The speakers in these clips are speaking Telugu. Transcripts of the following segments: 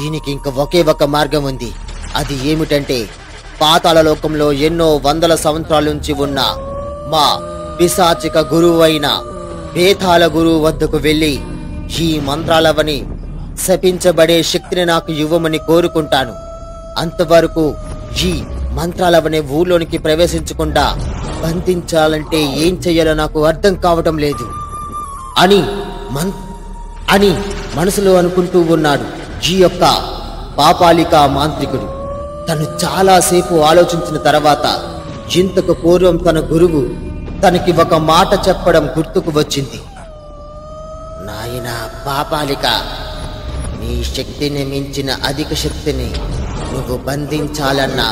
దీనికి ఇంక ఒకే ఒక మార్గం ఉంది. అది ఏమిటంటే పాతాళ లోకంలో ఎన్నో వందల సంవత్సరాల నుంచి ఉన్న మా పిశాచిక గురువు అయిన బేతాళ గురువు వద్దకు వెళ్లి ఈ మంత్రాలవని శపించబడే శక్తిని నాకు ఇవ్వమని కోరుకుంటాను. అంతవరకు ఈ మంత్రాలవనే ఊర్లోనికి ప్రవేశించకుండా బంధించాలంటే ఏం చెయ్యాలో నాకు అర్థం కావటం లేదు అని మనసులో అనుకుంటూ ఉన్నాడు ఈ యొక్క పాపాలిక మాంత్రికుడు. తను చాలాసేపు ఆలోచించిన తర్వాత ఇంతకు పూర్వం తన గురువు తనకి ఒక మాట చెప్పడం గుర్తుకు వచ్చింది. నాయనా పాపాలిక, నీ శక్తిని మించిన అధిక శక్తిని నువ్వు బంధించాలన్నా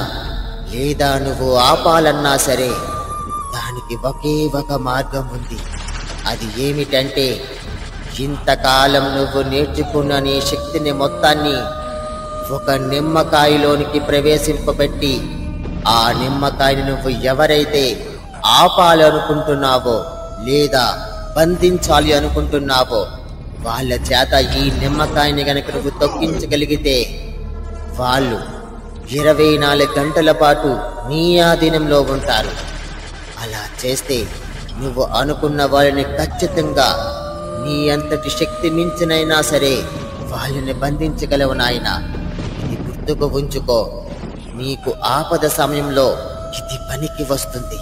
లేదా నువ్వు ఆపాలన్నా సరే దానికి ఒకే ఒక మార్గం ఉంది. అది ఏమిటంటే ఇంతకాలం నువ్వు నేర్చుకున్న నీ శక్తిని మొత్తాన్ని ఒక నిమ్మకాయలోనికి ప్రవేశింపబెట్టి ఆ నిమ్మకాయని నువ్వు ఎవరైతే ఆపాలనుకుంటున్నావో లేదా బంధించాలి అనుకుంటున్నావో వాళ్ళ చేత ఈ నిమ్మకాయని గనక నువ్వు తొక్కించగలిగితే వాళ్ళు 24 గంటల పాటు నీ ఆధీనంలో ఉంటారు. అలా చేస్తే నువ్వు అనుకున్న వాళ్ళని ఖచ్చితంగా నీ అంతటి శక్తి మించినైనా సరే వాళ్ళని బంధించగలవు నాయనా. ఇది గుర్తుకు ఉంచుకో, నీకు ఆపద సమయంలో ఇది పనికి వస్తుంది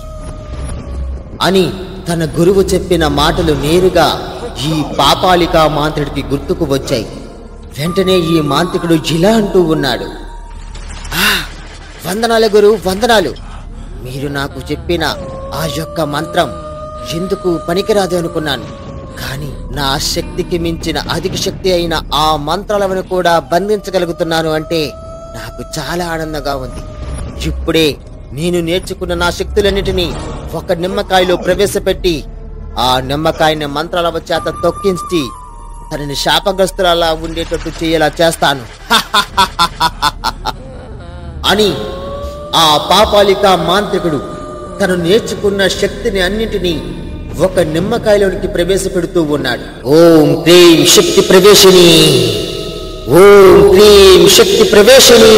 అని తన గురువు చెప్పిన మాటలు నేరుగా ఈ పాపాలిక మాంత్రికుడికి గుర్తుకు వచ్చాయి. వెంటనే ఈ మాంత్రికుడు ఇలా అంటూ ఉన్నాడు, వందనాలు గురు, వందనాలు. మీరు నాకు చెప్పిన ఆ యొక్క మంత్రం ఎందుకు పనికిరాదు అనుకున్నాను, కానీ నా శక్తికి మించిన అధిక శక్తి అయిన ఆ మంత్రాలను కూడా బంధించగలుగుతున్నాను అంటే నాకు చాలా ఆనందంగా ఉంది. ఇప్పుడే నేను నేర్చుకున్న నా శక్తులన్నిటినీ ఒక నిమ్మకాయలో ప్రవేశపెట్టి ఆ నిమ్మకాయని మంత్రాల చేత తొక్కించి తనని శాపగ్రస్తులా ఉండేటట్టు చేయేలా చేస్తాను అని ఆ పాపాలిక మాంత్రికుడు తను నేర్చుకున్న శక్తిని అన్నింటినీ ఒక నిమ్మకాయలోనికి ప్రవేశపెడుతూ ఉన్నాడు. ఓం క్రీం శక్తి ప్రవేశిని, ఓం క్రీం శక్తి ప్రవేశిని,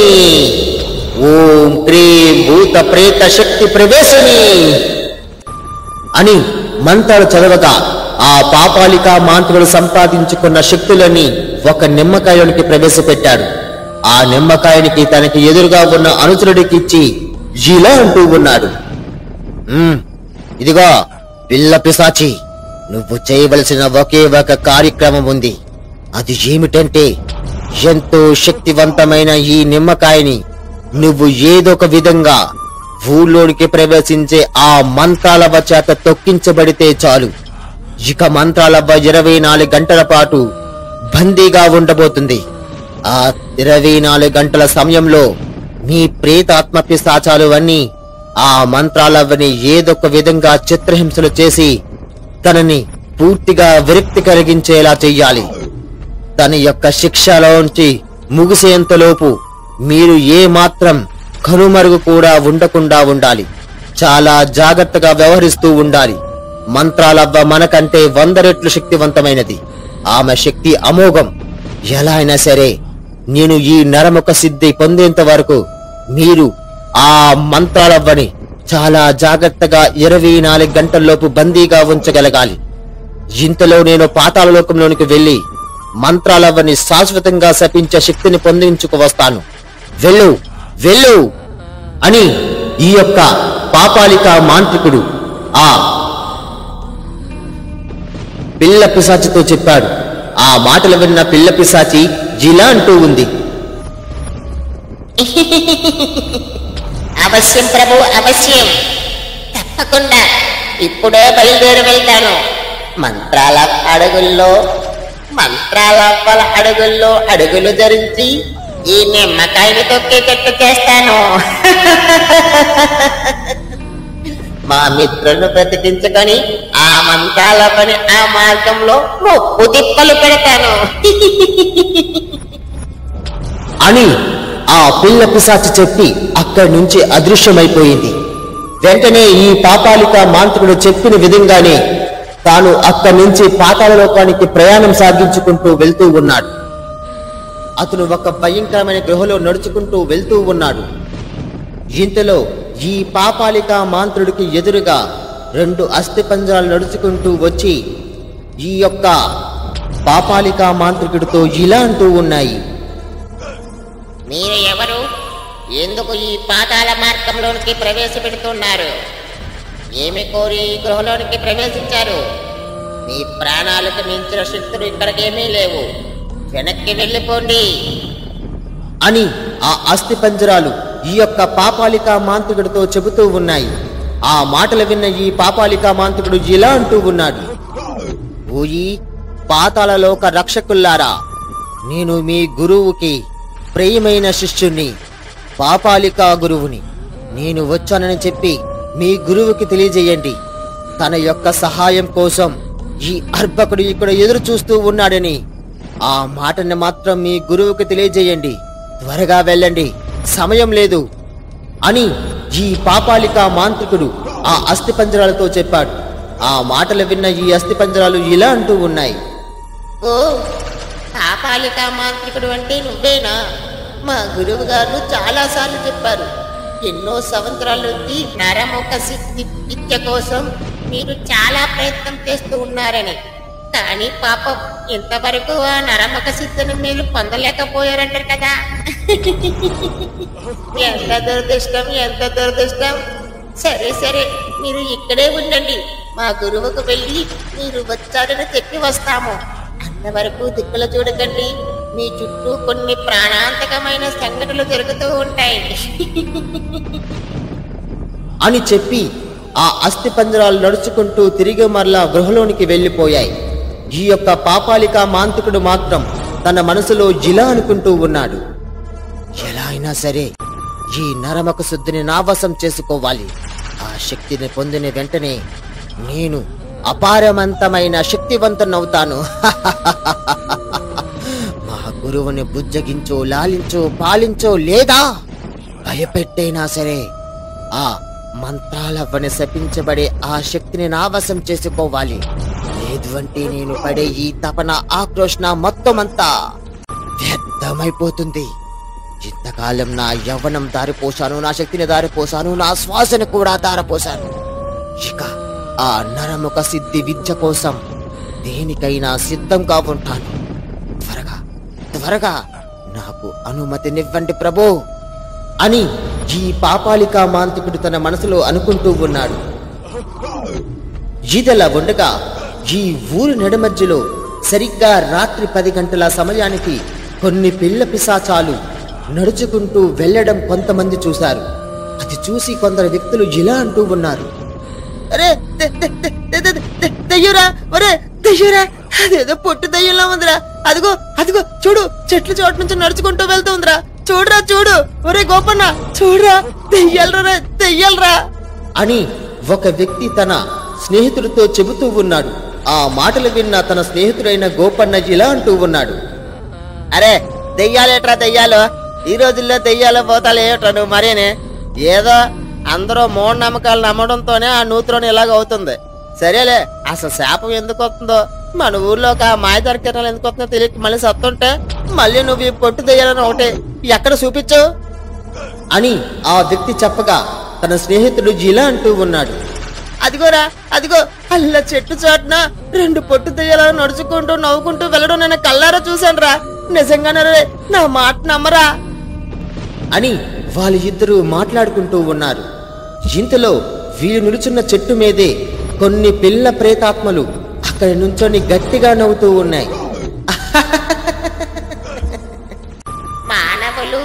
ఓం క్రీం భూత ప్రేత శక్తి ప్రవేశిని అని మంత్రాలు చదవగా ఆ పాపాలిక మాంత్రికుడు సంపాదించుకున్న శక్తులన్నీ ఒక నిమ్మకాయలోనికి ప్రవేశపెట్టాడు. ఆ నిమ్మకాయనికి తనకి ఎదురుగా ఉన్న అనుచరుడికి ఇచ్చి ఇలా అంటూ ఉన్నాడు, ఇదిగో పిల్ల పిశాచి, నువ్వు చేయవలసిన ఒకే ఒక కార్యక్రమం ఉంది. అది ఏమిటంటే ఎంతో శక్తివంతమైన ఈ నిమ్మకాయని నువ్వు ఏదో ఒక విధంగా ఊళ్ళోనికి ప్రవేశించే ఆ మంత్రాలవ చేత తొక్కించబడితే చాలు. ఇక మంత్రాలవ 24 గంటల పాటు బందీగా ఉండబోతుంది. ఆ 24 గంటల సమయంలో మీ ప్రేతాత్మ పిశాచాలు అన్నీ ఆ మంత్రాలవని ఏదొక విధంగా చిత్రహింసలు చేసి తనని పూర్తిగా విరక్తి కలిగించేలా చెయ్యాలి. తన యొక్క శిక్షలోంచి ముగిసేంతలోపు మీరు ఏ మాత్రం కనుమరుగు కూడా ఉండకుండా ఉండాలి. చాలా జాగ్రత్తగా వ్యవహరిస్తూ ఉండాలి. మంత్రాలవ్వ మనకంటే 100 రెట్లు శక్తివంతమైనది. ఆమె శక్తి అమోఘం. ఎలా అయినా సరే నేను ఈ నరముఖ సిద్ధి పొందేంత వరకు మీరు ఆ మంత్రాలవ్వని చాలా జాగ్రత్తగా 24 గంటల్లోపు బందీగా ఉంచగలగాలి. ఇంతలో నేను పాతాళ లోకంలోనికి వెళ్లి మంత్రాలవ్వని శాశ్వతంగా శపించే శక్తిని పొందించుకు వస్తాను. వెళ్ళు వెళ్ళు అని ఈ యొక్క పాపాలిక మాంత్రికుడు ఆ పిల్ల పిశాచితో చెప్పాడు. ఆ మాటలు విన్న పిల్ల పిశాచి ఇలా అంటూ ఉంది, అవశ్యం ప్రభు, అవశ్యం, తప్పకుండా ఇప్పుడే బయలుదేరి వెళ్తాను. మంత్రాలవ్వల అడుగుల్లో అడుగులు ధరించి ఈ నిమ్మకాయని తొక్కేటట్టు చేస్తాను. మా మిత్రులను బ్రతికించుకొని ఆ మంత్రాలవ్వని ఆ మార్గంలో ముప్పు తిప్పలు పెడతాను అని ఆ పిల్ల పిశాచి చెప్పి అక్కడి నుంచి అదృశ్యమైపోయింది. వెంటనే ఈ పాపాలిక మాంత్రికుడు చెప్పిన విధంగానే తాను అక్కడి నుంచి పాతాళ లోకానికి ప్రయాణం సాగించుకుంటూ వెళ్తూ ఉన్నాడు. అతను ఒక భయంకరమైన గృహలో నడుచుకుంటూ వెళ్తూ ఉన్నాడు. ఇంతలో ఈ పాపాలిక మాంత్రుడికి ఎదురుగా 2 అస్థిపంజరాలు నడుచుకుంటూ వచ్చి ఈ యొక్క పాపాలిక మాంత్రికుడితో ఇలా అంటూ ఉన్నాయి. మీరు ఎవరు? ఎందుకు ఈ పాతాళ మార్గంలోనికి ప్రవేశపెడుతున్నారు? ఏమి కోరి ఈ గృహలోనికి ప్రవేశించారు? మీ ప్రాణాలకు మించిన శక్తులు ఇక్కడికేమీ లేవు, వెనక్కి వెళ్ళిపోండి అని ఆ అస్థిపంజరాలు ఈ యొక్క పాపాలిక మాంత్రికుడితో చెబుతూ ఉన్నాయి. ఆ మాటలు విన్న ఈ పాపాలిక మాంత్రికుడు ఇలా అంటూ ఉన్నాడు. ఓయి పాతాళలోక రక్షకుల్లారా, నేను మీ గురువుకి ప్రియమైన శిష్యుణ్ణి, పాపాలిక గురువుని. నేను వచ్చానని చెప్పి మీ గురువుకి తెలియజేయండి. తన యొక్క సహాయం కోసం ఈ అర్భకుడు ఇక్కడ ఎదురు చూస్తూ ఉన్నాడని ఆ మాటని మాత్రం మీ గురువుకి తెలియజేయండి. త్వరగా వెళ్ళండి, సమయం లేదు అని ఈ పాపాలిక మాంత్రికుడు ఆ అస్థిపంజరాలతో చెప్పాడు. ఆ మాటలు విన్న ఈ అస్థిపంజరాలు ఇలా అంటూ ఉన్నాయి. ఓ పాపాలిక మాంత్రికుడు అంటే నువ్వేనా? మా గురువు గారు చాలాసార్లు చెప్పారు, ఎన్నో సంవత్సరాల నుంచి నరముఖ సిద్ధి విద్య కోసం మీరు చాలా ప్రయత్నం చేస్తూ ఉన్నారని. కానీ పాపం ఇంతవరకు ఆ నరముఖ సిద్ధిని మీరు పొందలేకపోయారంటారు కదా. ఎంత దురదృష్టం, ఎంత దురదృష్టం. సరే సరే, మీరు ఇక్కడే ఉండండి, మా గురువుకు వెళ్ళి మీరు వచ్చారని చెప్పి వస్తాము. అంతవరకు దిక్కులు చూడకండి, మీ చుట్టూ కొన్ని ప్రాణాంతకమైన సంఘటనలు జరుగుతూ ఉంటాయి అని చెప్పి ఆ అస్థిపంజరాలు నడుచుకుంటూ తిరిగి మరలా గృహలోనికి వెళ్ళిపోయాయి. ఈ యొక్క పాపాలిక మాంత్రికుడు మాత్రం తన మనసులో ఇలా అనుకుంటూ ఉన్నాడు. ఎలా అయినా సరే ఈ నరమక శుద్ధిని నావశం చేసుకోవాలి. ఆ శక్తిని పొందిన వెంటనే నేను అపారవంతమైన శక్తివంతునవుతాను. మా గురువుని బుజ్జగించో, లాలించో, పాలించో, లేదా భయపెట్టైనా సరే ఆ మంత్రాలవ్వని శపించబడే ఆ శక్తిని నావశం చేసుకోవాలి. లేదు అంటే నేను పడే ఈ తపన, ఆక్రోషణ మొత్తం అంతా వ్యర్థమైపోతుంది. ఇంతకాలం నా యవ్వనం దారిపోసాను, నా శక్తిని దారిపోసాను, నా శ్వాసను కూడా దారిపోసాను. ఇక ఆ నరముఖ సిద్ధి విద్య కోసం దేనికైనా సిద్ధంగా ఉంటాను. త్వరగా త్వరగా నాకు అనుమతినివ్వండి ప్రభు అని ఈ పాపాలిక మాంత్రికుడు తన మనసులో అనుకుంటూ ఉన్నాడు. ఇదిలా ఉండగా ఈ ఊరి నడిమధ్యలో సరిగ్గా రాత్రి 10 గంటల సమయానికి కొన్ని పిల్ల పిశాచాలు నడుచుకుంటూ వెళ్లడం కొంతమంది చూశారు. అది చూసి కొందరు వ్యక్తులు ఇలా అంటూ ఉన్నారు. అరే దయ్యురా, ఒరే దయ్యురా, అదేదో పొట్టు దయ్యంలా ఉందిరా. అదిగో అదిగో చూడు, చెట్ల చోటు నుంచి నడుచుకుంటూ వెళ్తూ ఉందిరా. చూడరా చూడు, ఒరే గోపన్న చూడరా, దెయ్యాలరా దెయ్యాలరా అని ఒక వ్యక్తి తన స్నేహితుడితో చెబుతూ ఉన్నాడు. ఆ మాటలు విన్న తన స్నేహితుడైన గోపన్న ఇలా అంటూ ఉన్నాడు. అరే దెయ్యాలేట్రా దెయ్యాలు, ఈ రోజుల్లో దెయ్యాలు పోతాలు ఏమిట్రా నువ్వు మరేనే? ఏదో అందరూ మూఢనమ్మకాలు నమ్మడంతోనే ఆ నూతులోని ఇలాగ అవుతుంది. సరేలే, అసలు శాపం ఎందుకు వస్తుందో, మన ఊర్లో ఒక మాయదార కిరణాలు ఎందుకు వస్తుందో తెలియక మళ్ళీ సత్తుంటే మళ్ళీ నువ్వు ఈ పొట్టు దెయ్యాలని ఒకటే ఎక్కడ చూపించు అని ఆ వ్యక్తి చెప్పగా తన స్నేహితుడు ఇలా అంటూ ఉన్నాడు. అదిగోరా అదిగో, అల్ల చెట్టు చాటున 2 పొట్టు దెయ్యాలను నడుచుకుంటూ నవ్వుకుంటూ వెళ్ళడం నేను కళ్ళారా చూశాను రా. నిజంగానే నా మాట నమ్మరా అని వాళ్ళిద్దరూ మాట్లాడుకుంటూ ఉన్నారు. ఇంతలో వీళ్ళు నిలుచున్న చెట్టు మీదే కొన్ని పిల్ల ప్రేతాత్మలు అక్కడి నుంచొని గట్టిగా నవ్వుతూ ఉన్నాయి. మానవులు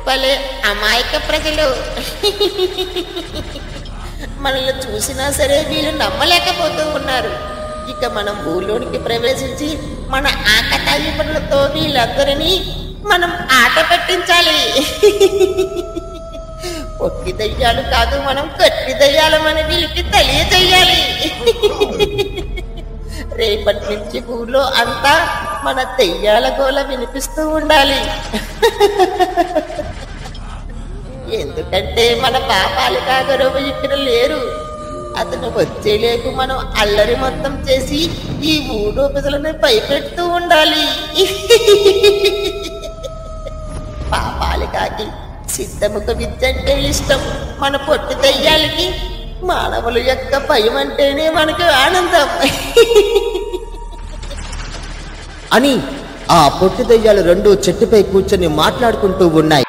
భలే అమాయక ప్రజలు. మనల్ని చూసినా సరే వీళ్ళు నమ్మలేకపోతూ ఉన్నారు. ఇక మనం ఊళ్ళోనికి ప్రవేశించి మన ఆకతాయి పనులతో వీళ్ళందరినీ మనం ఆట పట్టించాలి. పొట్టి దయ్యాలు కాదు, మనం కట్టి దయ్యాలమని వీళ్ళకి తెలియజేయాలి. రేపటి నుంచి ఊళ్ళో అంతా మన దెయ్యాల గోల వినిపిస్తూ ఉండాలి. ఎందుకంటే మన పాపాలిక గురువు ఇక్కడ లేరు. అతను వచ్చేలేకు మనం అల్లరి మొత్తం చేసి ఈ ఊరు ప్రజలను భయపెడుతూ ఉండాలి. పాలికాకి సిద్ధముఖ విద్య అంటే ఇష్టం. మన పొట్టు దెయ్యాలకి మానవుల యొక్క భయం అంటేనే మనకు ఆనందం. అని ఆ పొట్టి దెయ్యాలు రెండు చెట్టుపై కూర్చొని మాట్లాడుకుంటూ ఉన్నాయి.